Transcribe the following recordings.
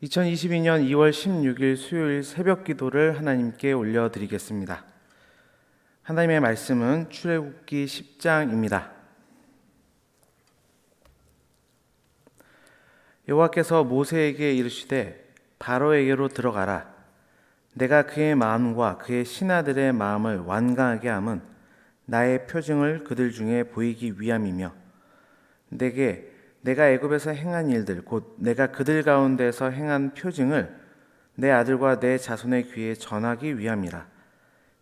2022년 2월 16일 수요일 새벽 기도를 하나님께 올려드리겠습니다. 하나님의 말씀은 출애굽기 10장입니다. 여호와께서 모세에게 이르시되 바로에게로 들어가라. 내가 그의 마음과 그의 신하들의 마음을 완강하게 함은 나의 표징을 그들 중에 보이기 위함이며 내가 애굽에서 행한 일들 곧 내가 그들 가운데서 행한 표징을 내 아들과 내 자손의 귀에 전하기 위함이라.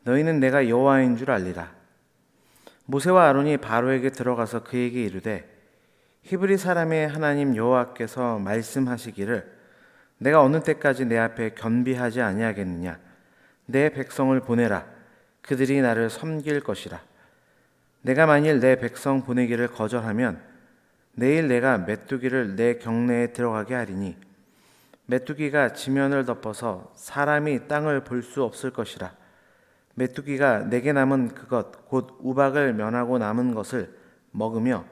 너희는 내가 여호와인 줄 알리라. 모세와 아론이 바로에게 들어가서 그에게 이르되 히브리 사람의 하나님 여호와께서 말씀하시기를 내가 어느 때까지 내 앞에 겸비하지 아니하겠느냐. 내 백성을 보내라. 그들이 나를 섬길 것이라. 내가 만일 내 백성 보내기를 거절하면 내일 내가 메뚜기를 내 경내에 들어가게 하리니 메뚜기가 지면을 덮어서 사람이 땅을 볼 수 없을 것이라. 메뚜기가 내게 남은 그것 곧 우박을 면하고 남은 것을 먹으며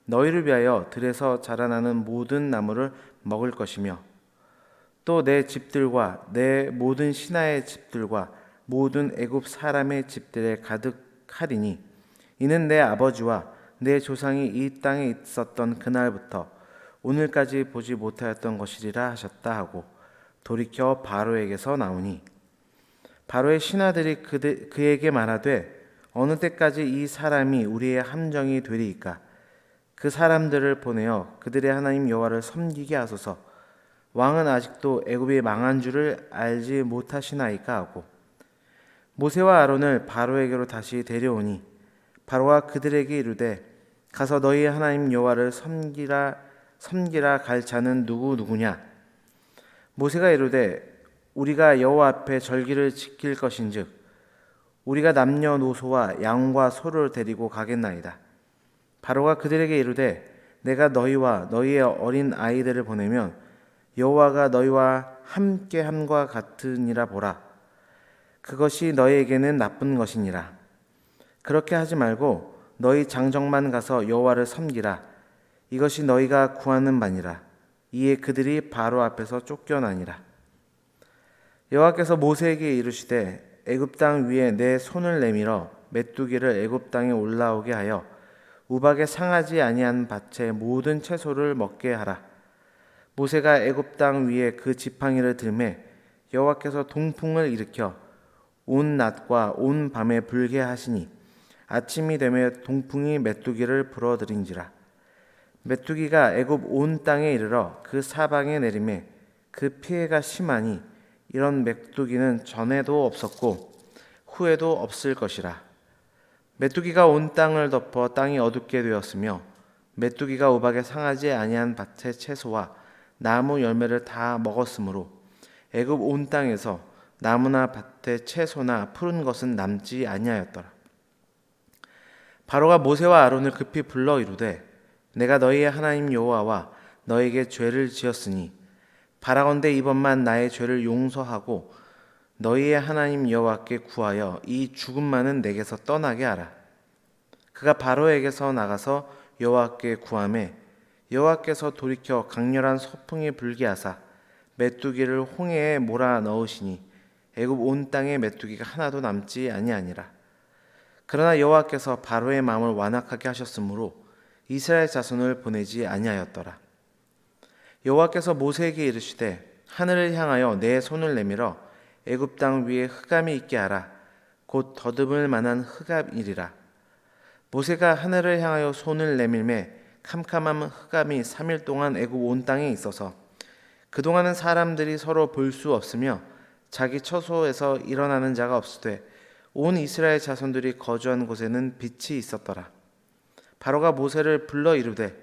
너희를 위하여 들에서 자라나는 모든 나무를 먹을 것이며 또 내 집들과 내 모든 신하의 집들과 모든 애굽 사람의 집들에 가득하리니 이는 내 아버지와 내 조상이 이 땅에 있었던 그날부터 오늘까지 보지 못하였던 것이리라 하셨다 하고 돌이켜 바로에게서 나오니 바로의 신하들이 그에게 말하되 어느 때까지 이 사람이 우리의 함정이 되리이까. 그 사람들을 보내어 그들의 하나님 여호와를 섬기게 하소서. 왕은 아직도 애굽이 망한 줄을 알지 못하시나이까 하고 모세와 아론을 바로에게로 다시 데려오니 바로가 그들에게 이르되 가서 너희 하나님 여호와를 섬기라 갈 자는 누구냐. 모세가 이르되 우리가 여호와 앞에 절기를 지킬 것인즉 우리가 남녀노소와 양과 소를 데리고 가겠나이다. 바로가 그들에게 이르되 내가 너희와 너희의 어린 아이들을 보내면 여호와가 너희와 함께함과 같으니라 보라. 그것이 너희에게는 나쁜 것이니라. 그렇게 하지 말고 너희 장정만 가서 여호와를 섬기라. 이것이 너희가 구하는 바니라. 이에 그들이 바로 앞에서 쫓겨나니라. 여호와께서 모세에게 이르시되 애굽 땅 위에 내 손을 내밀어 메뚜기를 애굽 땅에 올라오게 하여 우박에 상하지 아니한 밭의 모든 채소를 먹게 하라. 모세가 애굽 땅 위에 그 지팡이를 들매 여호와께서 동풍을 일으켜 온 낮과 온 밤에 불게 하시니 아침이 되매 동풍이 메뚜기를 불어들인지라. 메뚜기가 애굽 온 땅에 이르러 그 사방에 내리매 그 피해가 심하니 이런 메뚜기는 전에도 없었고 후에도 없을 것이라. 메뚜기가 온 땅을 덮어 땅이 어둡게 되었으며 메뚜기가 우박에 상하지 아니한 밭의 채소와 나무 열매를 다 먹었으므로 애굽 온 땅에서 나무나 밭의 채소나 푸른 것은 남지 아니하였더라. 바로가 모세와 아론을 급히 불러 이르되 내가 너희의 하나님 여호와와 너에게 죄를 지었으니 바라건대 이번만 나의 죄를 용서하고 너희의 하나님 여호와께 구하여 이 죽음만은 내게서 떠나게 하라. 그가 바로에게서 나가서 여호와께 구하매 여호와께서 돌이켜 강렬한 서풍이 불게 하사 메뚜기를 홍해에 몰아 넣으시니 애굽 온 땅에 메뚜기가 하나도 남지 아니하니라. 그러나 여호와께서 바로의 마음을 완악하게 하셨으므로 이스라엘 자손을 보내지 아니하였더라. 여호와께서 모세에게 이르시되 하늘을 향하여 내 손을 내밀어 애굽 땅 위에 흑암이 있게 하라. 곧 더듬을 만한 흑암이리라. 모세가 하늘을 향하여 손을 내밀매 캄캄한 흑암이 3일 동안 애굽 온 땅에 있어서 그동안은 사람들이 서로 볼 수 없으며 자기 처소에서 일어나는 자가 없으되 온 이스라엘 자손들이 거주한 곳에는 빛이 있었더라. 바로가 모세를 불러 이르되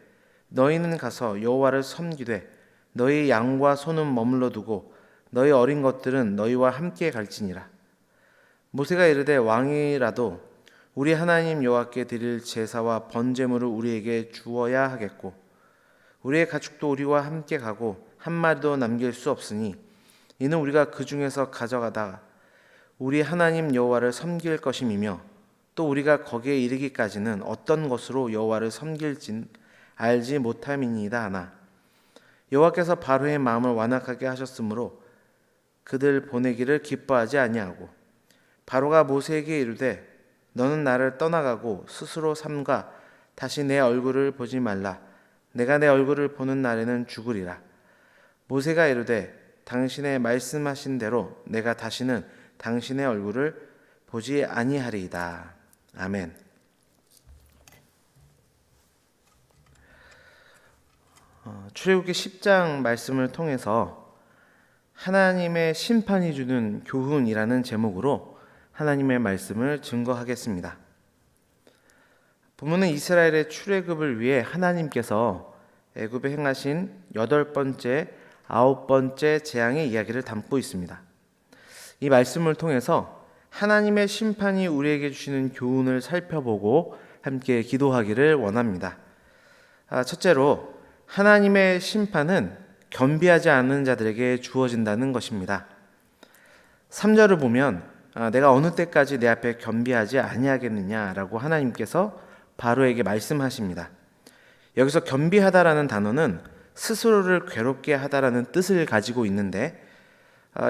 너희는 가서 여호와를 섬기되 너희 양과 소는 머물러 두고 너희 어린 것들은 너희와 함께 갈지니라. 모세가 이르되 왕이라도 우리 하나님 여호와께 드릴 제사와 번제물을 우리에게 주어야 하겠고 우리의 가축도 우리와 함께 가고 한 마리도 남길 수 없으니 이는 우리가 그 중에서 가져가다가 우리 하나님 여호와를 섬길 것임이며 또 우리가 거기에 이르기까지는 어떤 것으로 여호와를 섬길진 알지 못함이니이다 하나 여호와께서 바로의 마음을 완악하게 하셨으므로 그들 보내기를 기뻐하지 아니하고 바로가 모세에게 이르되 너는 나를 떠나가고 스스로 삼가 다시 내 얼굴을 보지 말라. 내가 내 얼굴을 보는 날에는 죽으리라. 모세가 이르되 당신의 말씀하신 대로 내가 다시는 당신의 얼굴을 보지 아니하리이다. 아멘. 출애굽기 10장 말씀을 통해서 하나님의 심판이 주는 교훈이라는 제목으로 하나님의 말씀을 증거하겠습니다. 본문은 이스라엘의 출애굽을 위해 하나님께서 애굽에 행하신 8번째, 9번째 재앙의 이야기를 담고 있습니다. 이 말씀을 통해서 하나님의 심판이 우리에게 주시는 교훈을 살펴보고 함께 기도하기를 원합니다. 첫째로 하나님의 심판은 겸비하지 않는 자들에게 주어진다는 것입니다. 3절을 보면 내가 어느 때까지 내 앞에 겸비하지 아니하겠느냐라고 하나님께서 바로에게 말씀하십니다. 여기서 겸비하다라는 단어는 스스로를 괴롭게 하다라는 뜻을 가지고 있는데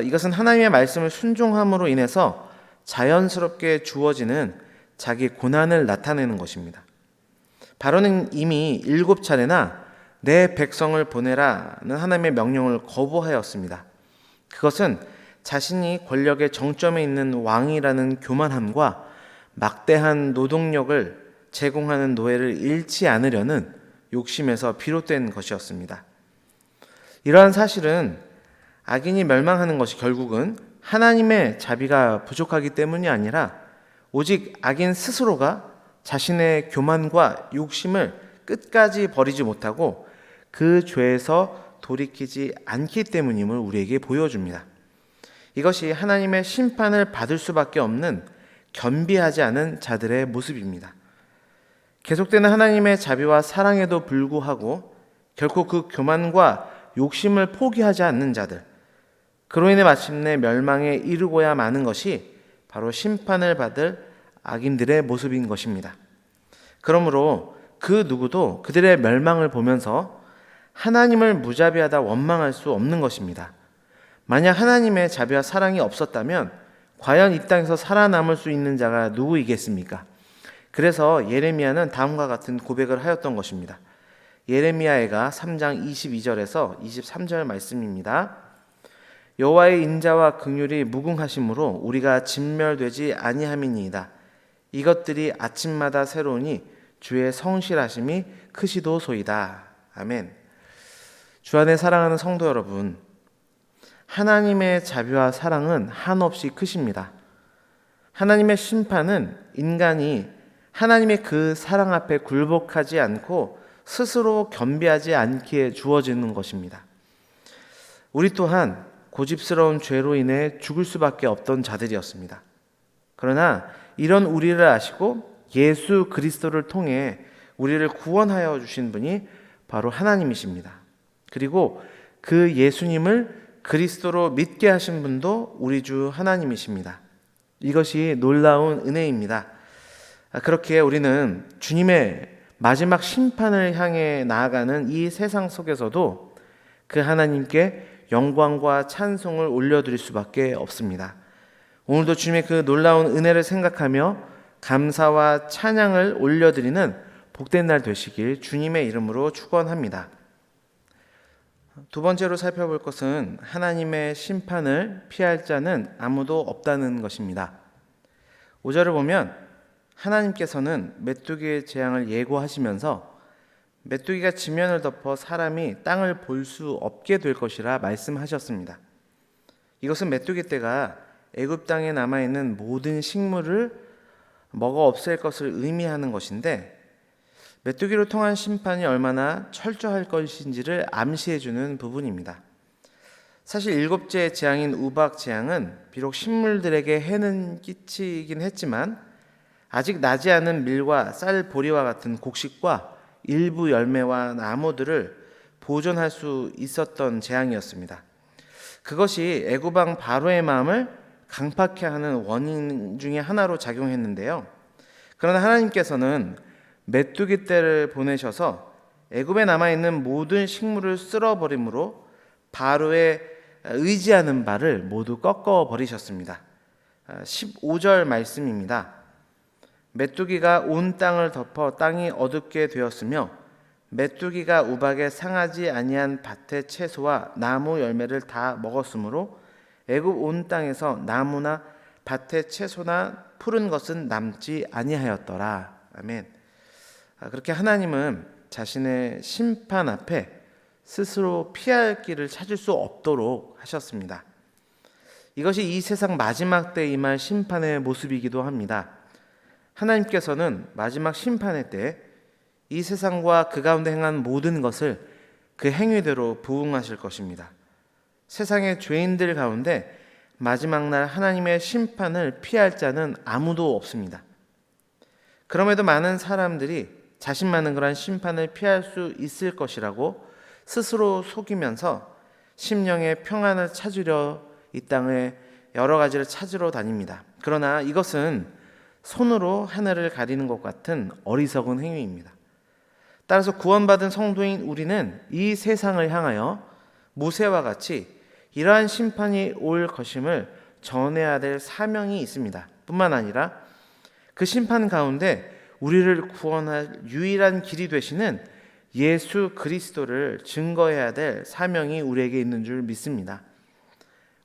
이것은 하나님의 말씀을 순종함으로 인해서 자연스럽게 주어지는 자기 고난을 나타내는 것입니다. 바로는 이미 7차례나 내 백성을 보내라는 하나님의 명령을 거부하였습니다. 그것은 자신이 권력의 정점에 있는 왕이라는 교만함과 막대한 노동력을 제공하는 노예를 잃지 않으려는 욕심에서 비롯된 것이었습니다. 이러한 사실은 악인이 멸망하는 것이 결국은 하나님의 자비가 부족하기 때문이 아니라 오직 악인 스스로가 자신의 교만과 욕심을 끝까지 버리지 못하고 그 죄에서 돌이키지 않기 때문임을 우리에게 보여줍니다. 이것이 하나님의 심판을 받을 수밖에 없는 겸비하지 않은 자들의 모습입니다. 계속되는 하나님의 자비와 사랑에도 불구하고 결코 그 교만과 욕심을 포기하지 않는 자들, 그로 인해 마침내 멸망에 이르고야 마는 것이 바로 심판을 받을 악인들의 모습인 것입니다. 그러므로 그 누구도 그들의 멸망을 보면서 하나님을 무자비하다 원망할 수 없는 것입니다. 만약 하나님의 자비와 사랑이 없었다면 과연 이 땅에서 살아남을 수 있는 자가 누구이겠습니까? 그래서 예레미야는 다음과 같은 고백을 하였던 것입니다. 예레미야가 3장 22절에서 23절 말씀입니다. 여호와의 인자와 긍휼이 무궁하심으로 우리가 진멸되지 아니함이니이다. 이것들이 아침마다 새로우니 주의 성실하심이 크시도소이다. 아멘. 주 안에 사랑하는 성도 여러분, 하나님의 자비와 사랑은 한없이 크십니다. 하나님의 심판은 인간이 하나님의 그 사랑 앞에 굴복하지 않고 스스로 겸비하지 않기에 주어지는 것입니다. 우리 또한 고집스러운 죄로 인해 죽을 수밖에 없던 자들이었습니다. 그러나 이런 우리를 아시고 예수 그리스도를 통해 우리를 구원하여 주신 분이 바로 하나님이십니다. 그리고 그 예수님을 그리스도로 믿게 하신 분도 우리 주 하나님이십니다. 이것이 놀라운 은혜입니다. 그렇게 우리는 주님의 마지막 심판을 향해 나아가는 이 세상 속에서도 그 하나님께 영광과 찬송을 올려드릴 수밖에 없습니다. 오늘도 주님의 그 놀라운 은혜를 생각하며 감사와 찬양을 올려드리는 복된 날 되시길 주님의 이름으로 축원합니다. 두 번째로 살펴볼 것은 하나님의 심판을 피할 자는 아무도 없다는 것입니다. 5절을 보면 하나님께서는 메뚜기의 재앙을 예고하시면서 메뚜기가 지면을 덮어 사람이 땅을 볼 수 없게 될 것이라 말씀하셨습니다. 이것은 메뚜기 떼가 애굽 땅에 남아있는 모든 식물을 먹어 없앨 것을 의미하는 것인데 메뚜기로 통한 심판이 얼마나 철저할 것인지를 암시해주는 부분입니다. 사실 7째 재앙인 우박 재앙은 비록 식물들에게 해는 끼치긴 했지만 아직 나지 않은 밀과 쌀 보리와 같은 곡식과 일부 열매와 나무들을 보존할 수 있었던 재앙이었습니다. 그것이 애굽 왕 바로의 마음을 강팍해 하는 원인 중에 하나로 작용했는데요. 그러나 하나님께서는 메뚜기 떼를 보내셔서 애굽에 남아있는 모든 식물을 쓸어버림으로 바로의 의지하는 바를 모두 꺾어버리셨습니다. 15절 말씀입니다. 메뚜기가 온 땅을 덮어 땅이 어둡게 되었으며 메뚜기가 우박에 상하지 아니한 밭의 채소와 나무 열매를 다 먹었으므로 애굽 온 땅에서 나무나 밭의 채소나 푸른 것은 남지 아니하였더라. 아멘. 그렇게 하나님은 자신의 심판 앞에 스스로 피할 길을 찾을 수 없도록 하셨습니다. 이것이 이 세상 마지막 때에 임할 심판의 모습이기도 합니다. 하나님께서는 마지막 심판의 때 이 세상과 그 가운데 행한 모든 것을 그 행위대로 부응하실 것입니다. 세상의 죄인들 가운데 마지막 날 하나님의 심판을 피할 자는 아무도 없습니다. 그럼에도 많은 사람들이 자신만은 그러한 심판을 피할 수 있을 것이라고 스스로 속이면서 심령의 평안을 찾으려 이 땅에 여러 가지를 찾으러 다닙니다. 그러나 이것은 손으로 하늘을 가리는 것 같은 어리석은 행위입니다. 따라서 구원받은 성도인 우리는 이 세상을 향하여 모세와 같이 이러한 심판이 올 것임을 전해야 될 사명이 있습니다. 뿐만 아니라 그 심판 가운데 우리를 구원할 유일한 길이 되시는 예수 그리스도를 증거해야 될 사명이 우리에게 있는 줄 믿습니다.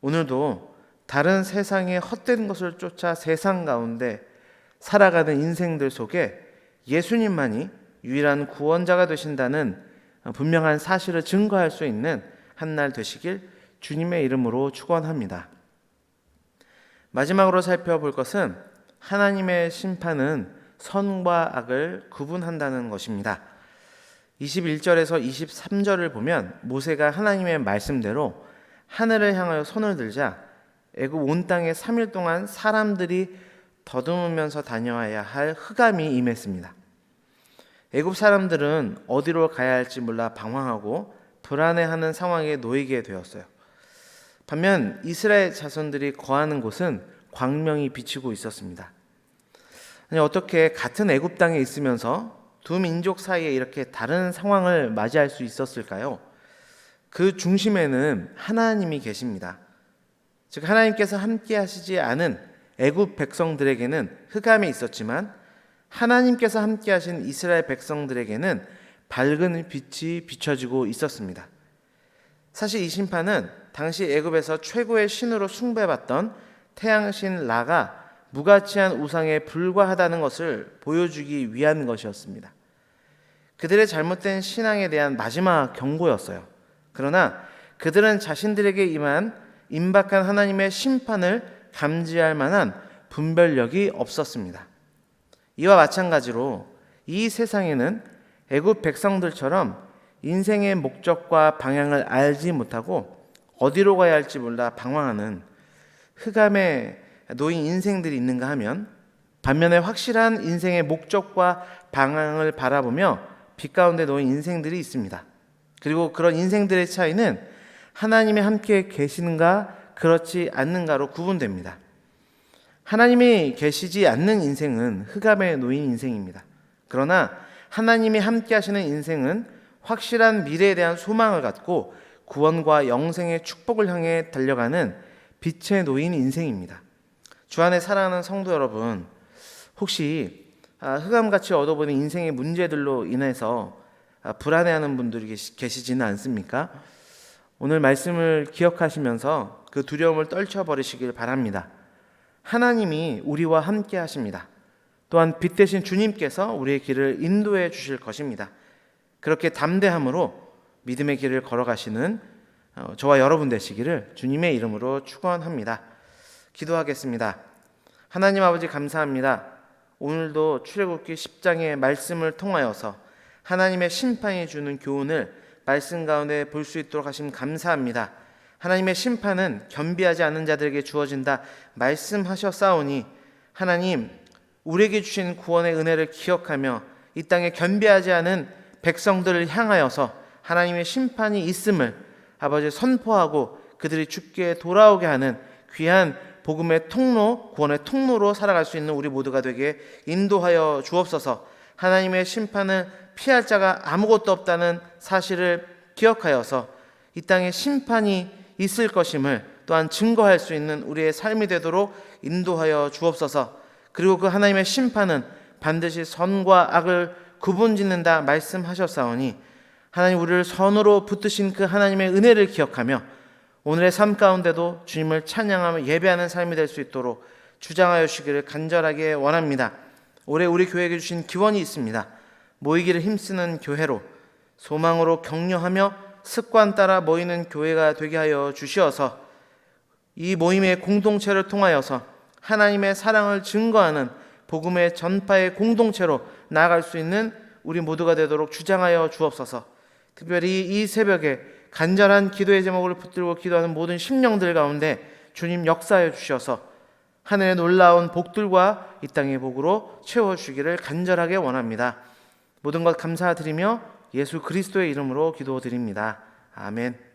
오늘도 다른 세상의 헛된 것을 쫓아 세상 가운데 살아가는 인생들 속에 예수님만이 유일한 구원자가 되신다는 분명한 사실을 증거할 수 있는 한날 되시길 주님의 이름으로 축원합니다. 마지막으로 살펴볼 것은 하나님의 심판은 선과 악을 구분한다는 것입니다. 21절에서 23절을 보면 모세가 하나님의 말씀대로 하늘을 향하여 손을 들자 애굽 온 땅에 3일 동안 사람들이 더듬으면서 다녀야 할 흑암이 임했습니다. 애굽 사람들은 어디로 가야 할지 몰라 방황하고 불안해하는 상황에 놓이게 되었어요. 반면 이스라엘 자손들이 거하는 곳은 광명이 비치고 있었습니다. 아니, 어떻게 같은 애굽 땅에 있으면서 두 민족 사이에 이렇게 다른 상황을 맞이할 수 있었을까요? 그 중심에는 하나님이 계십니다. 즉 하나님께서 함께 하시지 않은 애굽 백성들에게는 흑암이 있었지만 하나님께서 함께 하신 이스라엘 백성들에게는 밝은 빛이 비춰지고 있었습니다. 사실 이 심판은 당시 애굽에서 최고의 신으로 숭배받던 태양신 라가 무가치한 우상에 불과하다는 것을 보여주기 위한 것이었습니다. 그들의 잘못된 신앙에 대한 마지막 경고였어요. 그러나 그들은 자신들에게 임한 임박한 하나님의 심판을 감지할 만한 분별력이 없었습니다. 이와 마찬가지로 이 세상에는 애굽 백성들처럼 인생의 목적과 방향을 알지 못하고 어디로 가야 할지 몰라 방황하는 흑암에 놓인 인생들이 있는가 하면, 반면에 확실한 인생의 목적과 방향을 바라보며 빛 가운데 놓인 인생들이 있습니다. 그리고 그런 인생들의 차이는 하나님이 함께 계시는가 그렇지 않는가로 구분됩니다. 하나님이 계시지 않는 인생은 흑암에 놓인 인생입니다. 그러나 하나님이 함께 하시는 인생은 확실한 미래에 대한 소망을 갖고 구원과 영생의 축복을 향해 달려가는 빛에 놓인 인생입니다. 주 안에 사랑하는 성도 여러분, 혹시 흑암같이 얻어보는 인생의 문제들로 인해서 불안해하는 분들이 계시지는 않습니까? 오늘 말씀을 기억하시면서 그 두려움을 떨쳐버리시길 바랍니다. 하나님이 우리와 함께 하십니다. 또한 빛 대신 주님께서 우리의 길을 인도해 주실 것입니다. 그렇게 담대함으로 믿음의 길을 걸어가시는 저와 여러분 되시기를 주님의 이름으로 축원합니다. 기도하겠습니다. 하나님 아버지 감사합니다. 오늘도 출애굽기 10장의 말씀을 통하여서 하나님의 심판이 주는 교훈을 말씀 가운데 볼 수 있도록 하심 감사합니다. 하나님의 심판은 겸비하지 않는 자들에게 주어진다 말씀하셨사오니 하나님, 우리에게 주신 구원의 은혜를 기억하며 이 땅에 겸비하지 않은 백성들을 향하여서 하나님의 심판이 있음을 아버지 선포하고 그들이 주께 돌아오게 하는 귀한 복음의 통로, 구원의 통로로 살아갈 수 있는 우리 모두가 되게 인도하여 주옵소서. 하나님의 심판을 피할 자가 아무것도 없다는 사실을 기억하여서 이 땅에 심판이 있을 것임을 또한 증거할 수 있는 우리의 삶이 되도록 인도하여 주옵소서. 그리고 그 하나님의 심판은 반드시 선과 악을 구분짓는다 말씀하셨사오니 하나님, 우리를 선으로 붙드신 그 하나님의 은혜를 기억하며 오늘의 삶 가운데도 주님을 찬양하며 예배하는 삶이 될 수 있도록 주장하여 주시기를 간절하게 원합니다. 올해 우리 교회에게 주신 기원이 있습니다. 모이기를 힘쓰는 교회로, 소망으로 격려하며 습관 따라 모이는 교회가 되게 하여 주시어서 이 모임의 공동체를 통하여서 하나님의 사랑을 증거하는 복음의 전파의 공동체로 나아갈 수 있는 우리 모두가 되도록 주장하여 주옵소서. 특별히 이 새벽에 간절한 기도의 제목을 붙들고 기도하는 모든 심령들 가운데 주님 역사하여 주셔서 하늘의 놀라운 복들과 이 땅의 복으로 채워주기를 간절하게 원합니다. 모든 것 감사드리며 예수 그리스도의 이름으로 기도드립니다. 아멘.